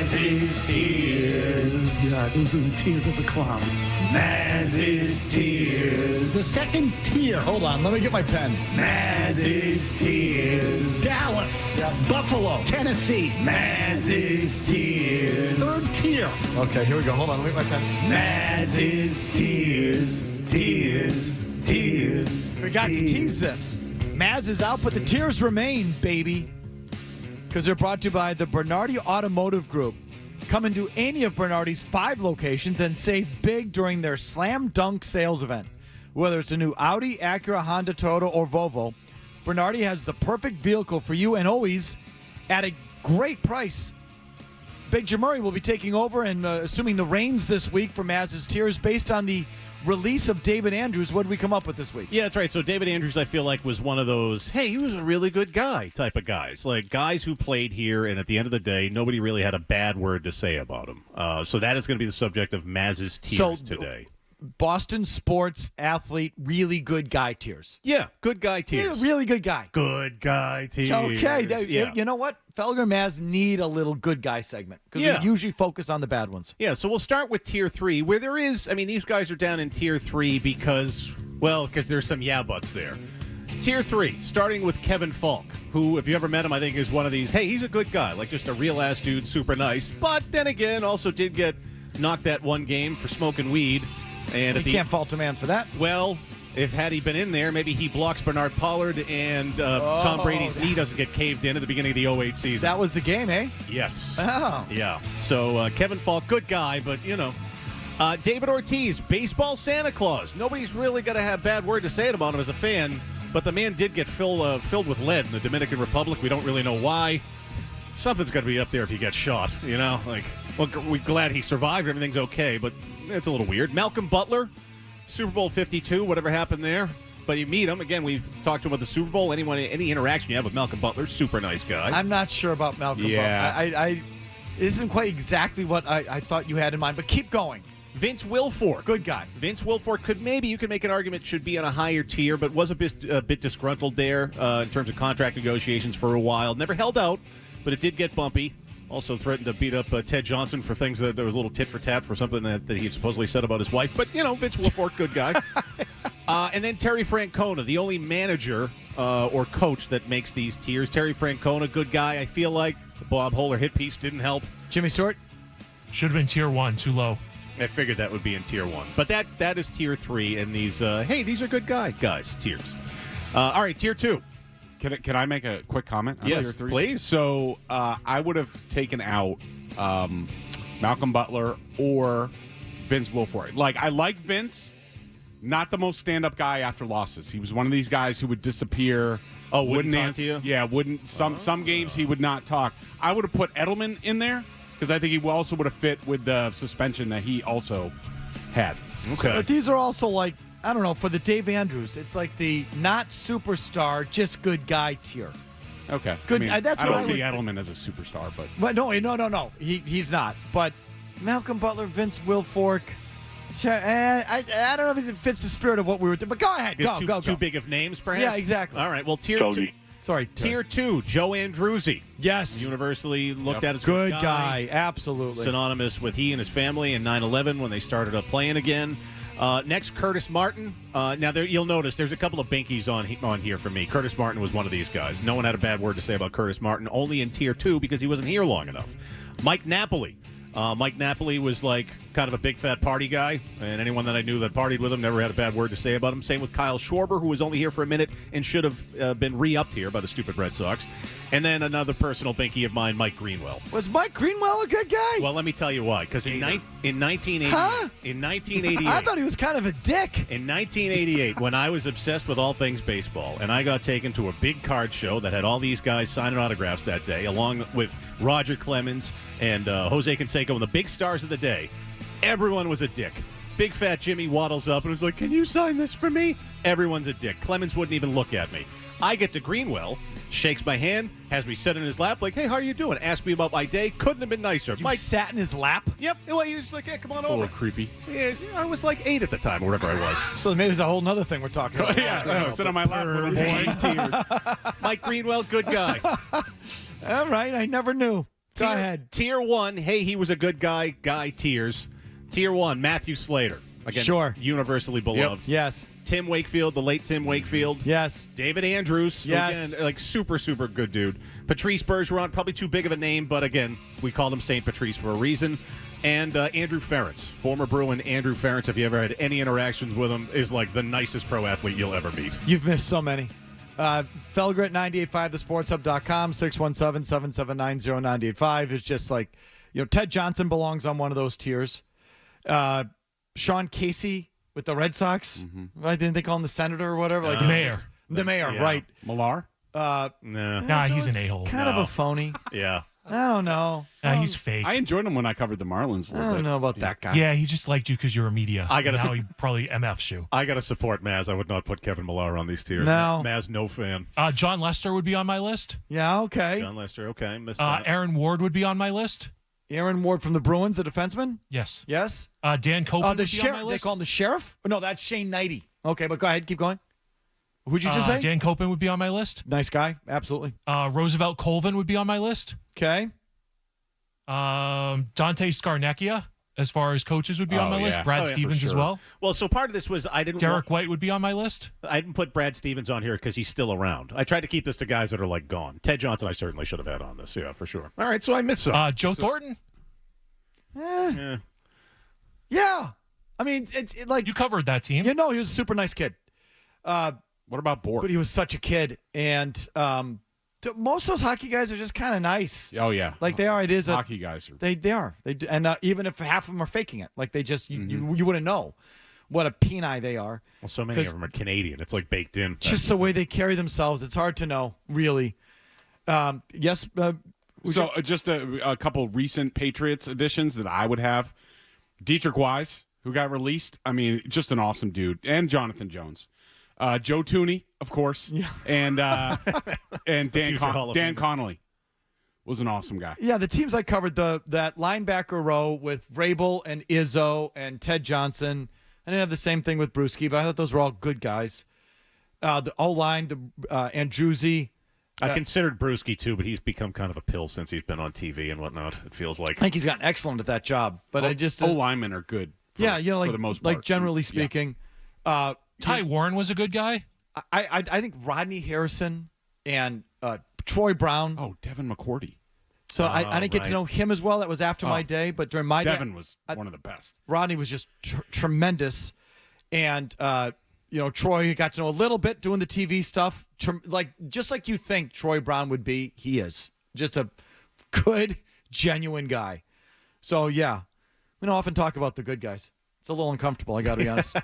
Mazz's Tears. Yeah, those are the tears of the clown. Mazz's Tears. The second tier. Hold on, let me get my pen. Mazz's Tears. Dallas. Buffalo. Tennessee. Mazz's Tears. Third tier. Okay, here we go. Hold on, let me get my pen. Mazz's Tears. Tears. Tears. We got to tease this. Mazz is out, but the tears remain, baby. Because they're brought to you by the Bernardi Automotive Group. Come into any of Bernardi's 5 locations and save big during their Slam Dunk sales event. Whether it's a new Audi, Acura, Honda, Toyota, or Volvo, Bernardi has the perfect vehicle for you and always at a great price. Big Jim Murray will be taking over and assuming the reins this week for Mazz's Tears based on the release of David Andrews. What did we come up with this week? Yeah, that's right. So David Andrews, I feel like, was one of those, hey, he was a really good guy type of guys. Like guys who played here, and at the end of the day, nobody really had a bad word to say about him. So that is going to be the subject of Mazz's Tears today. Boston sports athlete, really good guy tears. Yeah, good guy tears. Yeah, really good guy. Good guy tears. Okay, Yeah. You know what? Felger Mazz need a little good guy segment because we usually focus on the bad ones. Yeah, so we'll start with Tier 3, where there is, I mean, these guys are down in Tier 3 because there's some yeah-buts there. Tier 3, starting with Kevin Falk, who, if you ever met him, I think is one of these, hey, he's a good guy, like just a real-ass dude, super nice, but then again, also did get knocked that one game for smoking weed. And you can't fault a man for that. Well, had he been in there, maybe he blocks Bernard Pollard and Tom Brady's knee doesn't get caved in at the beginning of the 08 season. That was the game, eh? Yes. Oh. Yeah. So Kevin Falk, good guy, but, you know. David Ortiz, baseball Santa Claus. Nobody's really got to have bad word to say about him as a fan, but the man did get filled with lead in the Dominican Republic. We don't really know why. Something's got to be up there if he gets shot, you know? Like, well, we're glad he survived. Everything's okay, but it's a little weird. Malcolm Butler, Super Bowl 52, whatever happened there. But you meet him. Again, we've talked to him at the Super Bowl. Any interaction you have with Malcolm Butler, super nice guy. I'm not sure about Malcolm Butler. This isn't quite exactly what I thought you had in mind, but keep going. Vince Wilfork. Good guy. Vince Wilfork you could make an argument should be on a higher tier, but was a bit disgruntled there in terms of contract negotiations for a while. Never held out, but it did get bumpy. Also threatened to beat up Ted Johnson for things that there was a little tit for tat for something that he supposedly said about his wife. But, you know, Vince Wilfork, good guy. And then Terry Francona, the only manager or coach that makes these tiers. Terry Francona, good guy. I feel like the Bob Hohler hit piece didn't help. Jimmy Stewart? Should have been Tier 1, too low. I figured that would be in Tier 1. But that is Tier 3, and these, these are good guys, tiers. All right, Tier 2. Can I make a quick comment on Yes, Tier 3? please. So I would have taken out Malcolm Butler or Vince Wilfork. Like, I like Vince, not the most stand-up guy after losses. He was one of these guys who would disappear. Oh, wouldn't talk to you? Yeah, wouldn't. Some games he would not talk. I would have put Edelman in there because I think he also would have fit with the suspension that he also had. Okay. But these are also like, I don't know, for the Dave Andrews, it's like the not superstar, just good guy tier. Okay. Good. I That's I what don't I see would Edelman as a superstar, but no. He's not. But Malcolm Butler, Vince Wilfork, I don't know if it fits the spirit of what we were doing. But go ahead. Go. Too big of names, perhaps? Yeah, exactly. All right. Well, Tier 2. Sorry. Tier 2, Joe Andruzzi. Yes. Universally looked at as a good guy. Absolutely. Synonymous with he and his family in 9/11 when they started up playing again. Next, Curtis Martin. Now, you'll notice there's a couple of binkies on here for me. Curtis Martin was one of these guys. No one had a bad word to say about Curtis Martin, only in Tier 2 because he wasn't here long enough. Mike Napoli. Mike Napoli was like kind of a big fat party guy, and anyone that I knew that partied with him never had a bad word to say about him. Same with Kyle Schwarber, who was only here for a minute and should have been re-upped here by the stupid Red Sox. And then another personal binky of mine, Mike Greenwell. Was Mike Greenwell a good guy? Well, let me tell you why. Because in 1988, I thought he was kind of a dick. In 1988, when I was obsessed with all things baseball, and I got taken to a big card show that had all these guys signing autographs that day, along with Roger Clemens and Jose Canseco and the big stars of the day, everyone was a dick. Big fat Jimmy waddles up and was like, "Can you sign this for me?" Everyone's a dick. Clemens wouldn't even look at me. I get to Greenwell, shakes my hand, has me sit in his lap, like, "Hey, how are you doing?" Asked me about my day. Couldn't have been nicer. You sat in his lap? Yep. Well, he was like, "Hey, come on it's a over." little creepy. Yeah, I was like 8 at the time, or whatever I was. So maybe there's a whole nother thing we're talking about. Sit on my lap with a boy. Mike Greenwell, good guy. All right, I never knew. Go ahead. Tier 1, hey, he was a good guy tiers. Tier 1, Matthew Slater. Again, Sure. universally beloved. Yes. Tim Wakefield, the late Tim Wakefield. Yes. David Andrews. Yes. Again, like super, super good dude. Patrice Bergeron, probably too big of a name, but again, we called him St. Patrice for a reason. And Andrew Ferentz, former Bruin Andrew Ferentz, if you ever had any interactions with him, is like the nicest pro athlete you'll ever meet. You've missed so many. Felger at 98.5, thesportshub.com, 617-779-0985. It's just like, Ted Johnson belongs on one of those tiers. Sean Casey with the Red Sox. Right? Didn't they call him the senator or whatever? Like Mayor. The mayor, Yeah. right. Millar? Nah. Nah, he's an a-hole. Kind of a phony. Yeah. I don't know. Nah, he's fake. I enjoyed him when I covered the Marlins a I little don't bit. know about that guy. Yeah, he just liked you because you're a media. I gotta now say- he probably MFs you. I got to support Maz. I would not put Kevin Millar on these tiers. No. Maz, no fan. John Lester would be on my list. Yeah, okay. John Lester, okay. Missed that. Aaron Ward would be on my list. Aaron Ward from the Bruins, the defenseman? Yes. Yes. Dan Copeland The would be on sheriff. my They list. call him the sheriff? No, that's Shane Knighty. Okay, but go ahead. Keep going. Who'd you just say? Dan Copeland would be on my list. Nice guy. Absolutely. Roosevelt Colvin would be on my list. Okay. Dante Scarnecchia, as far as coaches, would be on my list. yeah. Brad Oh, yeah, for Stevens as sure. well. Well, so part of this was I didn't Derek White would be on my list. I didn't put Brad Stevens on here because he's still around. I tried to keep this to guys that are like gone. Ted Johnson, I certainly should have had on this. Yeah, for sure. All right, so I missed some. Joe Thornton. Yeah. Yeah. I mean, it's like, You covered that team. he was a super nice kid. What about Bork? But he was such a kid. And most of those hockey guys are just kind of nice. Oh, yeah. Like they are. It is a, Hockey guys are. They are. They do, and even if half of them are faking it, like they just you wouldn't know what a peni they are. Well, so many of them are Canadian. It's like baked in. Just the way they carry themselves, it's hard to know, really. Yes. So just a couple recent Patriots additions that I would have. Dietrich Wise, who got released. I mean, just an awesome dude. And Jonathan Jones. Joe Tooney, of course. Yeah. And Dan, future Hall of Dan Famer. Connolly was an awesome guy. Yeah, the teams I covered, that linebacker row with Vrabel and Izzo and Ted Johnson. I didn't have the same thing with Brewski, but I thought those were all good guys. The O-line, Andruzzi. I considered Brewski too, but he's become kind of a pill since he's been on TV and whatnot. It feels like. I think he's gotten excellent at that job. But I just O-linemen are good. For, like for the most part. like generally Yeah. speaking. Ty Warren was a good guy. I think Rodney Harrison and Troy Brown. Oh, Devin McCourty. So I didn't get to right. know him as well. That was after my day. But during my Devin day, was one of the best. Rodney was just tremendous. And, Troy got to know a little bit doing the TV stuff. Just like you think Troy Brown would be, he is. Just a good, genuine guy. So, yeah. We don't often talk about the good guys. It's a little uncomfortable, I got to be honest.